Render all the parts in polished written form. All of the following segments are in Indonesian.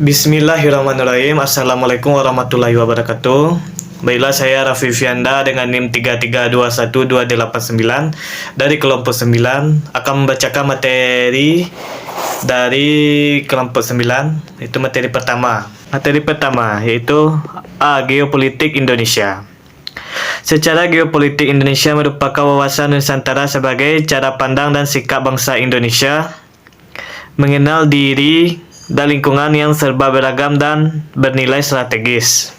Bismillahirrahmanirrahim. Assalamualaikum warahmatullahi wabarakatuh. Baiklah, saya Raffi Fianda dengan NIM 3321289 dari kelompok 9 akan membacakan materi dari kelompok 9. Itu materi pertama. Materi pertama yaitu A. Geopolitik Indonesia. Secara geopolitik Indonesia merupakan wawasan Nusantara sebagai cara pandang dan sikap bangsa Indonesia mengenal diri dan lingkungan yang serba beragam dan bernilai strategis.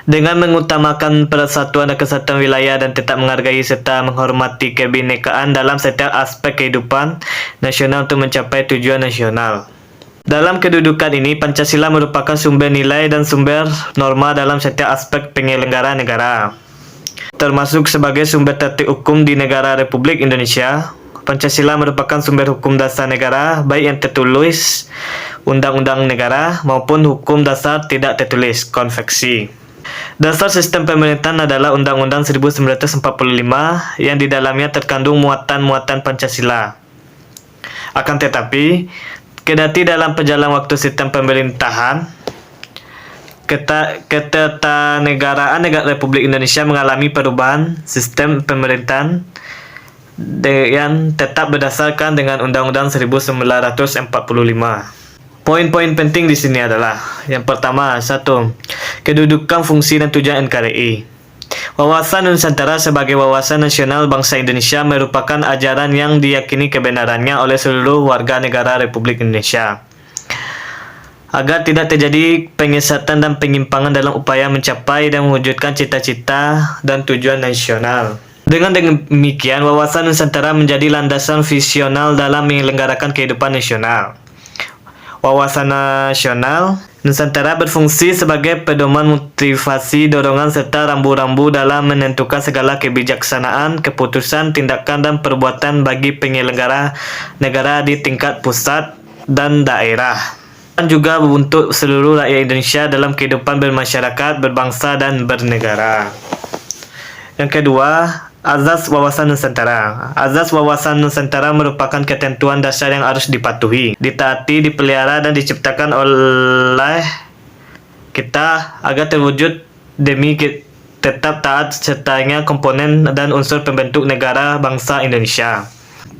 Dengan mengutamakan persatuan dan kesatuan wilayah dan tetap menghargai serta menghormati kebinekaan dalam setiap aspek kehidupan nasional untuk mencapai tujuan nasional. Dalam kedudukan ini, Pancasila merupakan sumber nilai dan sumber norma dalam setiap aspek penyelenggaraan negara, termasuk sebagai sumber tertib hukum di negara Republik Indonesia. Pancasila merupakan sumber hukum dasar negara, baik yang tertulis undang-undang negara maupun hukum dasar tidak tertulis konveksi. Dasar sistem pemerintahan adalah Undang-Undang 1945 yang di dalamnya terkandung muatan-muatan Pancasila. Akan tetapi, kendati dalam perjalanan waktu sistem pemerintahan, ketatanegaraan negara Republik Indonesia mengalami perubahan sistem pemerintahan yang tetap berdasarkan dengan Undang-Undang 1945. Poin-poin penting di sini adalah yang pertama, 1. Kedudukan, fungsi dan tujuan NKRI. Wawasan Nusantara sebagai wawasan nasional bangsa Indonesia merupakan ajaran yang diyakini kebenarannya oleh seluruh warga negara Republik Indonesia. Agar tidak terjadi penyesatan dan penyimpangan dalam upaya mencapai dan mewujudkan cita-cita dan tujuan nasional. Dengan demikian, wawasan Nusantara menjadi landasan visional dalam menyelenggarakan kehidupan nasional. Wawasan nasional Nusantara berfungsi sebagai pedoman motivasi, dorongan, serta rambu-rambu dalam menentukan segala kebijaksanaan, keputusan, tindakan, dan perbuatan bagi penyelenggara negara di tingkat pusat dan daerah, dan juga untuk seluruh rakyat Indonesia dalam kehidupan bermasyarakat, berbangsa, dan bernegara. Yang kedua, Azas Wawasan Nusantara. Azas Wawasan Nusantara merupakan ketentuan dasar yang harus dipatuhi, ditaati, dipelihara, dan diciptakan oleh kita agar terwujud demi tetap taat sertanya komponen dan unsur pembentuk negara bangsa Indonesia.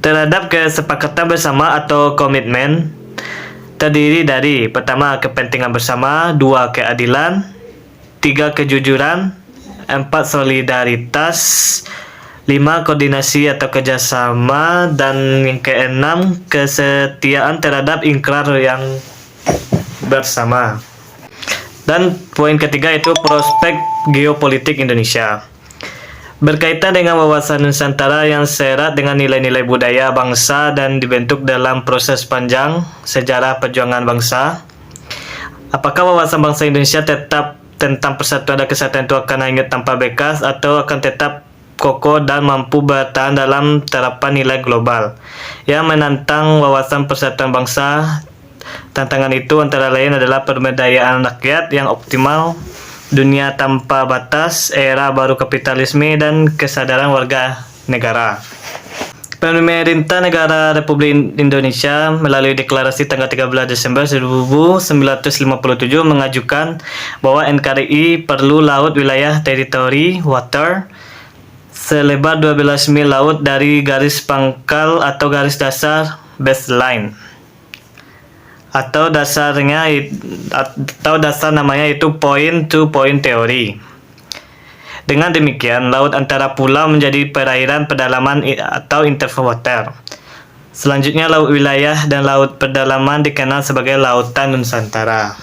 Terhadap kesepakatan bersama atau komitmen terdiri dari pertama, kepentingan bersama, 2, keadilan, 3, kejujuran, 4, solidaritas, 5, koordinasi atau kerjasama, dan yang keenam, kesetiaan terhadap ikrar yang bersama. Dan poin ketiga itu prospek geopolitik Indonesia. Berkaitan dengan wawasan Nusantara yang serat dengan nilai-nilai budaya bangsa dan dibentuk dalam proses panjang sejarah perjuangan bangsa. Apakah wawasan bangsa Indonesia tetap tentang persatuan dan kesatuan itu akan hanyut tanpa bekas atau akan tetap kokoh dan mampu bertahan dalam terapan nilai global yang menantang wawasan persatuan bangsa? Tantangan itu antara lain adalah pemberdayaan rakyat yang optimal, dunia tanpa batas, era baru kapitalisme, dan kesadaran warga negara. Pemerintah Negara Republik Indonesia melalui deklarasi tanggal 13 Desember 1957 mengajukan bahwa NKRI perlu laut wilayah teritori water selebar 12 mil laut dari garis pangkal atau garis dasar baseline, atau dasar namanya itu point to point theory. Dengan demikian, laut antara pulau menjadi perairan pedalaman atau interval water. Selanjutnya, laut wilayah dan laut pedalaman dikenal sebagai lautan Nusantara.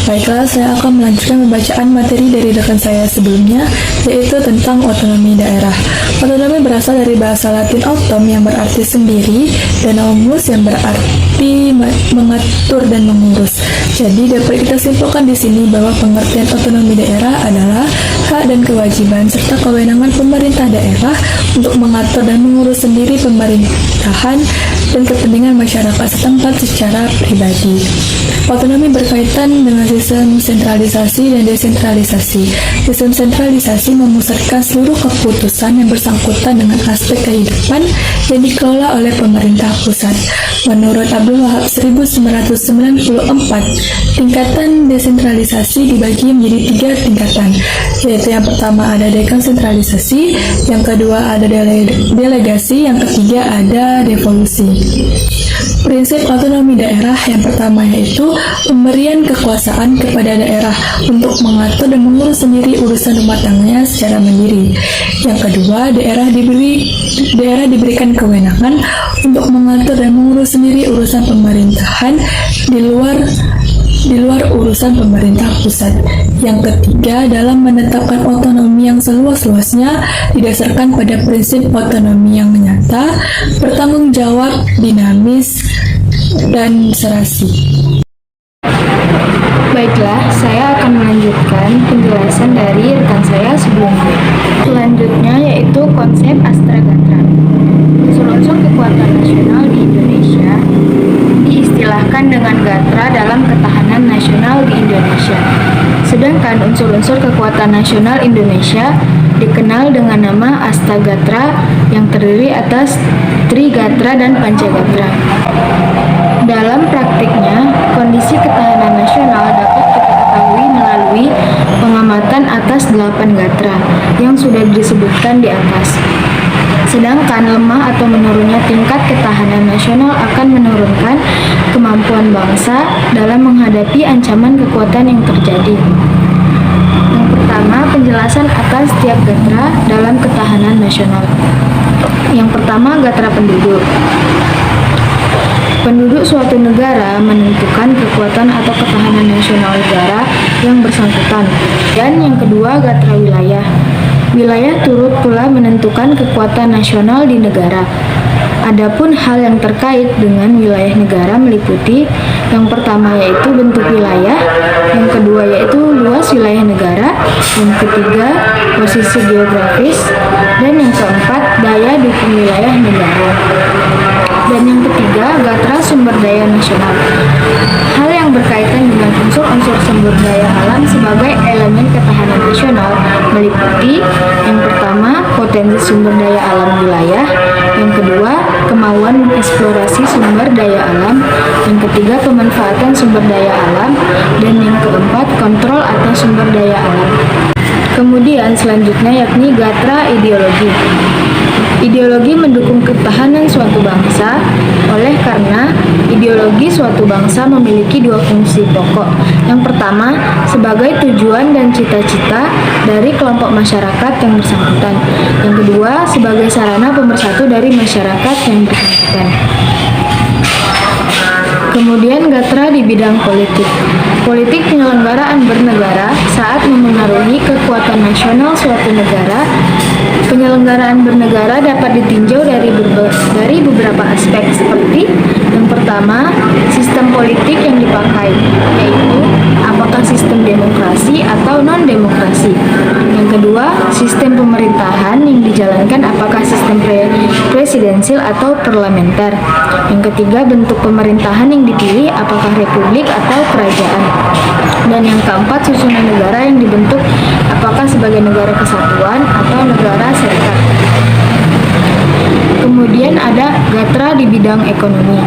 Baiklah, saya akan melanjutkan pembacaan materi dari rekan saya sebelumnya, yaitu tentang otonomi daerah. Otonomi berasal dari bahasa Latin autom yang berarti sendiri, dan nomus yang berarti mengatur dan mengurus. Jadi dapat kita simpulkan di sini bahwa pengertian otonomi daerah adalah hak dan kewajiban serta kewenangan pemerintah daerah untuk mengatur dan mengurus sendiri pemerintahan dan kepentingan masyarakat setempat secara pribadi. Otonomi berkaitan dengan sistem sentralisasi dan desentralisasi. Sistem sentralisasi memusatkan seluruh keputusan yang bersangkutan dengan aspek kehidupan yang dikelola oleh pemerintah pusat. Menurut Abdul Wahab 1994, tingkatan desentralisasi dibagi menjadi 3 tingkatan, yaitu yang pertama ada dekonsentralisasi, yang kedua ada delegasi, yang ketiga ada devolusi. Prinsip otonomi daerah yang pertama yaitu pemberian kekuasaan kepada daerah untuk mengatur dan mengurus sendiri urusan rumah tangganya secara mandiri. Yang kedua, daerah diberikan kewenangan untuk mengatur dan mengurus sendiri urusan pemerintahan di luar urusan pemerintah pusat. Yang ketiga, dalam menetapkan otonomi yang seluas-luasnya didasarkan pada prinsip otonomi yang nyata, bertanggung jawab, dinamis, dan serasi. Baiklah, saya akan melanjutkan penjelasan dari rekan saya sebelumnya. Selanjutnya yaitu konsep Astragatra. Unsur-unsur kekuatan nasional di Indonesia diistilahkan dengan Gatra dalam ketahanan nasional di Indonesia. Sedangkan unsur-unsur kekuatan nasional Indonesia dikenal dengan nama Astagatra yang terdiri atas Trigatra dan Pancagatra. Dalam praktiknya, kondisi ketahanan nasional dapat kita ketahui melalui pengamatan atas 8 gatra yang sudah disebutkan di atas. Sedangkan lemah atau menurunnya tingkat ketahanan nasional akan menurunkan kemampuan bangsa dalam menghadapi ancaman kekuatan yang terjadi. Yang pertama, penjelasan atas setiap gatra dalam ketahanan nasional. Yang pertama, gatra penduduk. Penduduk suatu negara menentukan kekuatan atau ketahanan nasional negara yang bersangkutan. Dan yang kedua, gatra wilayah. Wilayah turut pula menentukan kekuatan nasional di negara. Adapun hal yang terkait dengan wilayah negara meliputi yang pertama yaitu bentuk wilayah, yang kedua yaitu luas wilayah negara, yang ketiga posisi geografis, dan yang keempat daya dukung wilayah negara. Dan yang ketiga, gatra sumber daya nasional. Hal yang berkaitan dengan unsur-unsur sumber daya alam sebagai elemen ketahanan nasional meliputi yang pertama, potensi sumber daya alam wilayah, yang kedua, kemauan mengeksplorasi sumber daya alam, yang ketiga, pemanfaatan sumber daya alam, dan yang keempat, kontrol atas sumber daya alam. Kemudian selanjutnya yakni gatra ideologi. Ideologi mendukung ketahanan suatu bangsa, oleh karena ideologi suatu bangsa memiliki 2 fungsi pokok. Yang pertama, sebagai tujuan dan cita-cita dari kelompok masyarakat yang bersangkutan. Yang kedua, sebagai sarana pemersatu dari masyarakat yang bersangkutan. Kemudian gatra di bidang politik. Politik penyelenggaraan bernegara saat memengaruhi kekuatan nasional suatu negara. Penyelenggaraan bernegara dapat ditinjau dari beberapa aspek seperti yang pertama, sistem politik yang dipakai, yaitu apakah sistem demokrasi atau non-demokrasi. Yang kedua, sistem pemerintahan yang dijalankan apakah sistem presidensil atau parlementer. Yang ketiga, bentuk pemerintahan yang dipilih apakah republik atau kerajaan. Dan yang keempat, susunan negara yang dibentuk apakah sebagai negara kesatuan atau negara serikat. Kemudian ada gatra di bidang ekonomi.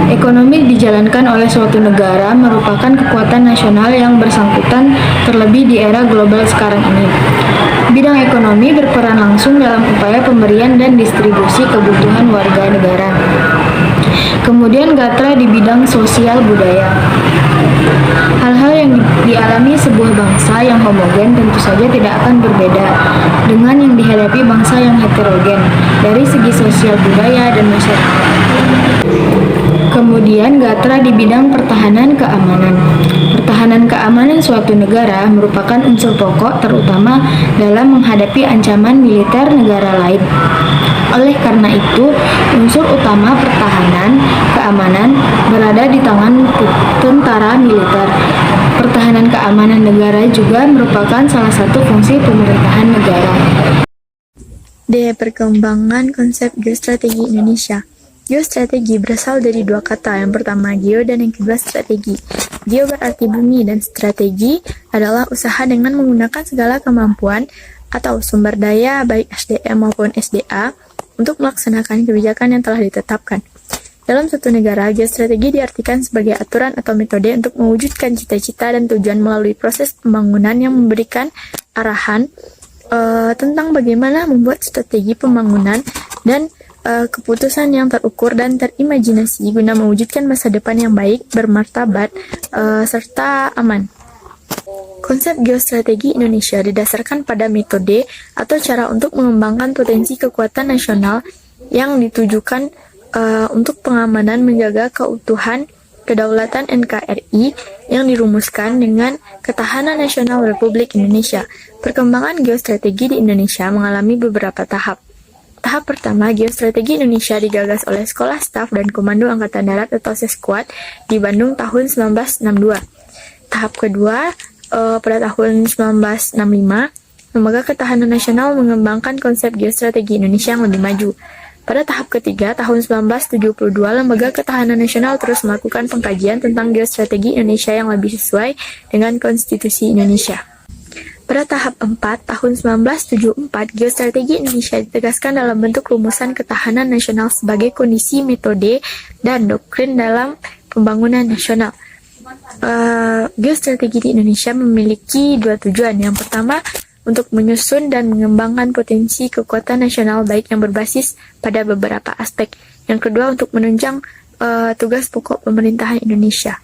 Ekonomi dijalankan oleh suatu negara merupakan kekuatan nasional yang bersangkutan terlebih di era global sekarang ini. Bidang ekonomi berperan langsung dalam upaya pemberian dan distribusi kebutuhan warga negara. Kemudian gatra di bidang sosial budaya. Hal-hal yang dialami sebuah bangsa yang homogen tentu saja tidak akan berbeda dengan yang dihadapi bangsa yang heterogen dari segi sosial budaya dan masyarakat. Kemudian gatra di bidang pertahanan keamanan. Pertahanan keamanan suatu negara merupakan unsur pokok terutama dalam menghadapi ancaman militer negara lain. Oleh karena itu, unsur utama pertahanan keamanan berada di tangan tentara militer. Pertahanan keamanan negara juga merupakan salah satu fungsi pemerintahan negara. D. Perkembangan konsep geostrategi Indonesia. Geostrategi berasal dari 2 kata, yang pertama geo dan yang kedua strategi. Geo berarti bumi dan strategi adalah usaha dengan menggunakan segala kemampuan atau sumber daya baik SDM maupun SDA untuk melaksanakan kebijakan yang telah ditetapkan. Dalam suatu negara, geostrategi diartikan sebagai aturan atau metode untuk mewujudkan cita-cita dan tujuan melalui proses pembangunan yang memberikan arahan tentang bagaimana membuat strategi pembangunan dan keputusan yang terukur dan terimajinasi guna mewujudkan masa depan yang baik, bermartabat, serta aman. Konsep geostrategi Indonesia didasarkan pada metode atau cara untuk mengembangkan potensi kekuatan nasional yang ditujukan untuk pengamanan menjaga keutuhan kedaulatan NKRI yang dirumuskan dengan ketahanan nasional Republik Indonesia. Perkembangan geostrategi di Indonesia mengalami beberapa tahap. Tahap pertama, geostrategi Indonesia digagas oleh Sekolah Staf dan Komando Angkatan Darat atau Seskuad di Bandung tahun 1962. Tahap kedua, pada tahun 1965, Lembaga Ketahanan Nasional mengembangkan konsep geostrategi Indonesia yang lebih maju. Pada tahap ketiga, tahun 1972, Lembaga Ketahanan Nasional terus melakukan pengkajian tentang geostrategi Indonesia yang lebih sesuai dengan Konstitusi Indonesia. Pada tahap 4, tahun 1974, geostrategi Indonesia ditegaskan dalam bentuk rumusan ketahanan nasional sebagai kondisi, metode, dan doktrin dalam pembangunan nasional. Geostrategi di Indonesia memiliki dua tujuan. Yang pertama, untuk menyusun dan mengembangkan potensi kekuatan nasional baik yang berbasis pada beberapa aspek. Yang kedua, untuk menunjang tugas pokok pemerintahan Indonesia.